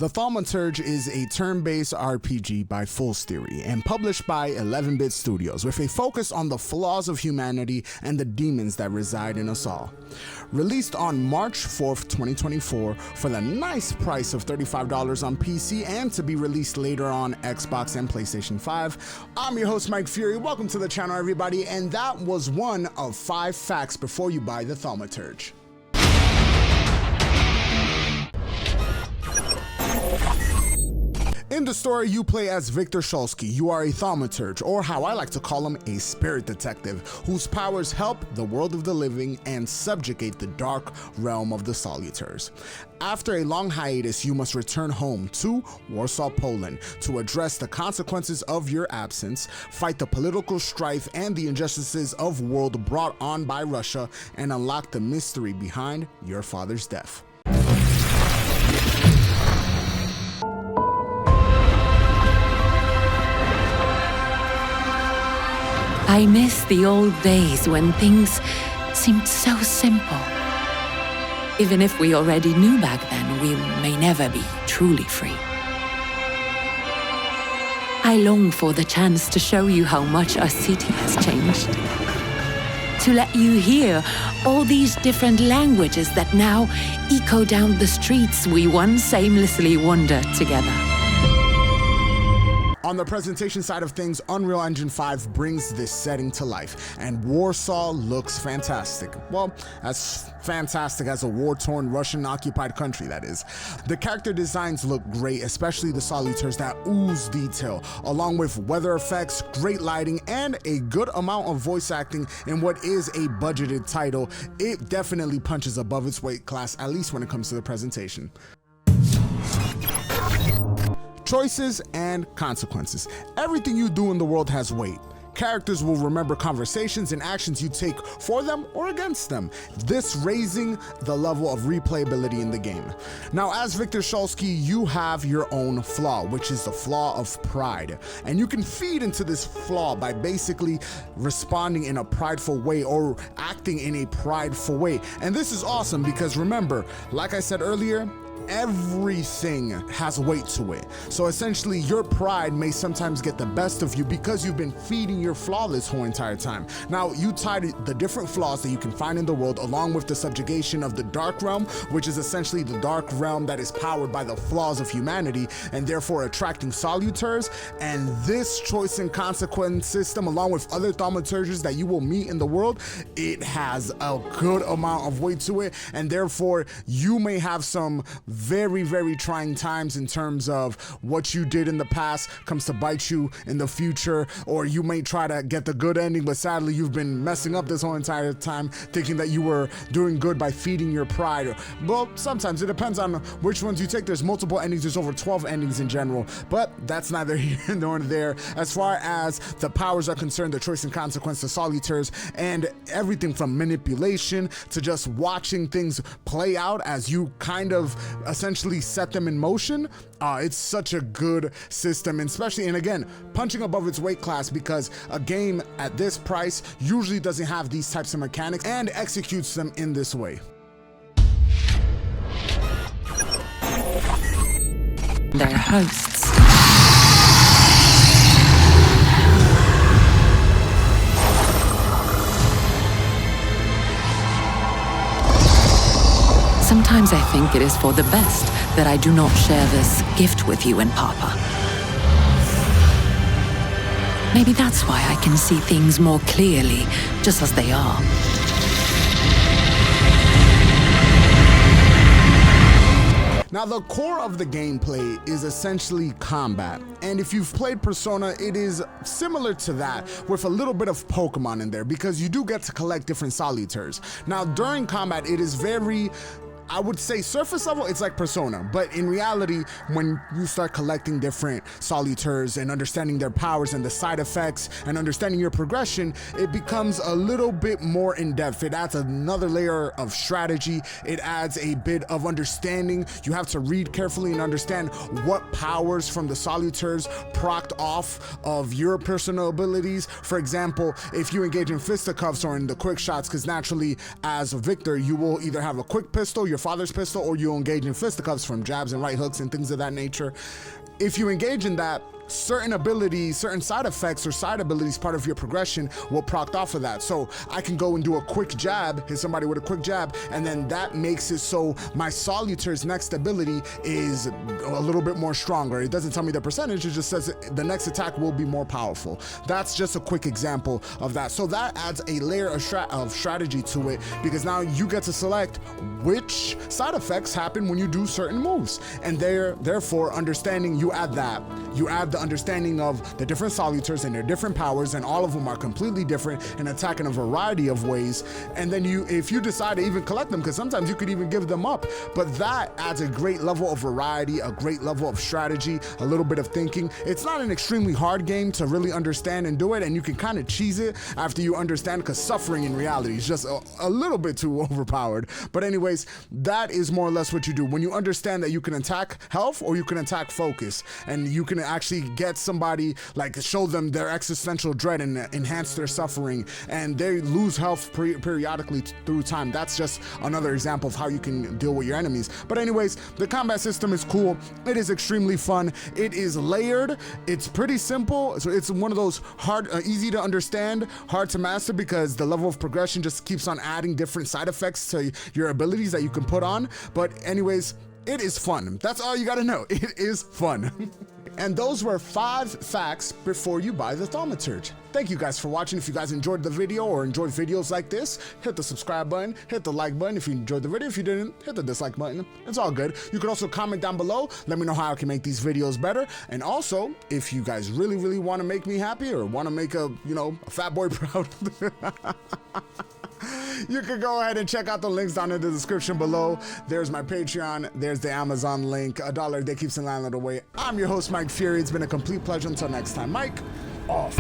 The Thaumaturge is a turn-based RPG by Fool's Theory and published by 11-Bit Studios with a focus on the flaws of humanity and the demons that reside in us all. Released on March 4th, 2024 for the nice price of $35 on PC and to be released later on Xbox and PlayStation 5. I'm your host Mike Fury. Welcome to the channel, everybody, and that was one of 5 facts before you buy the Thaumaturge. In the story, you play as Victor Shulsky. You are a Thaumaturge, or how I like to call him, a spirit detective, whose powers help the world of the living and subjugate the dark realm of the Salutars. After a long hiatus, you must return home to Warsaw, Poland, to address the consequences of your absence, fight the political strife and the injustices of world brought on by Russia, and unlock the mystery behind your father's death. I miss the old days when things seemed so simple. Even if we already knew back then, we may never be truly free. I long for the chance to show you how much our city has changed. To let you hear all these different languages that now echo down the streets we once aimlessly wandered together. On the presentation side of things, Unreal Engine 5 brings this setting to life, and Warsaw looks fantastic. Well, as fantastic as a war-torn Russian-occupied country, that is. The character designs look great, especially the Salutars that ooze detail, along with weather effects, great lighting, and a good amount of voice acting in what is a budgeted title. It definitely punches above its weight class, at least when it comes to the presentation. Choices and consequences. Everything you do in the world has weight. Characters will remember conversations and actions you take for them or against them, this raising the level of replayability in the game. Now, as Victor Shulsky, you have your own flaw, which is the flaw of pride. And you can feed into this flaw by basically responding in a prideful way or acting in a prideful way. And this is awesome because remember, like I said earlier, everything has weight to it. So essentially your pride may sometimes get the best of you because you've been feeding your flaw this whole entire time. Now you tied the different flaws that you can find in the world along with the subjugation of the dark realm, which is essentially the dark realm that is powered by the flaws of humanity and therefore attracting Salutars. And this choice and consequence system, along with other Thaumaturges that you will meet in the world, it has a good amount of weight to it, and therefore you may have some very trying times in terms of what you did in the past comes to bite you in the future, or you may try to get the good ending, but sadly you've been messing up this whole entire time thinking that you were doing good by feeding your pride. Well, sometimes it depends on which ones you take. There's multiple endings, there's over 12 endings in general, but that's neither here nor there. As far as the powers are concerned, the choice and consequence, the Salutars, and everything from manipulation to just watching things play out as you kind of essentially set them in motion. It's such a good system, and especially, and again, punching above its weight class because a game at this price usually doesn't have these types of mechanics and executes them in this way. Their hosts. Sometimes I think it is for the best that I do not share this gift with you and Papa. Maybe that's why I can see things more clearly, just as they are. Now, the core of the gameplay is essentially combat, and if you've played Persona, it is similar to that with a little bit of Pokemon in there because you do get to collect different Salutars. Now, during combat, it is very, I would say surface level, it's like Persona, but in reality, when you start collecting different Salutars and understanding their powers and the side effects and understanding your progression, it becomes a little bit more in depth. It adds another layer of strategy. It adds a bit of understanding. You have to read carefully and understand what powers from the Salutars procced off of your personal abilities. For example, if you engage in fisticuffs or in the quick shots, because naturally as Victor, you will either have a quick pistol, your father's pistol, or you engage in fisticuffs from jabs and right hooks and things of that nature. If you engage in that, certain abilities, certain side effects or side abilities, part of your progression will proc off of that. So I can go and do a quick jab, hit somebody with a quick jab, and then that makes it so my Thaumaturge's next ability is a little bit more stronger. It doesn't tell me the percentage, it just says the next attack will be more powerful. That's just a quick example of that. So that adds a layer of strategy to it, because now you get to select which side effects happen when you do certain moves. And therefore, understanding, you add that. You add the understanding of the different Thaumaturges and their different powers, and all of them are completely different and attack in a variety of ways. And then if you decide to even collect them, because sometimes you could even give them up, but that adds a great level of variety, a great level of strategy, a little bit of thinking. It's not an extremely hard game to really understand and do it, and you can kind of cheese it after you understand, because suffering in reality is just a little bit too overpowered. But anyways, that is more or less what you do when you understand that you can attack health or you can attack focus, and you can actually get somebody, like show them their existential dread and enhance their suffering, and they lose health periodically through time. That's just another example of how you can deal with your enemies. But anyways, the combat system is cool. It is extremely fun. It is layered. It's pretty simple. So it's one of those hard, easy to understand, hard to master, because the level of progression just keeps on adding different side effects to your abilities that you can put on. But anyways, it is fun. That's all you gotta know. It is fun. And those were 5 facts before you buy the Thaumaturge. Thank you guys for watching. If you guys enjoyed the video or enjoyed videos like this, hit the subscribe button, hit the like button if you enjoyed the video. If you didn't, hit the dislike button. It's all good. You can also comment down below. Let me know how I can make these videos better. And also, if you guys really want to make me happy, or want to make a fat boy proud, you can go ahead and check out the links down in the description below. There's my Patreon, there's the Amazon link. $1 a day keeps the landlord away. I'm your host, Mike Fury. It's been a complete pleasure. Until next time, Mike, off.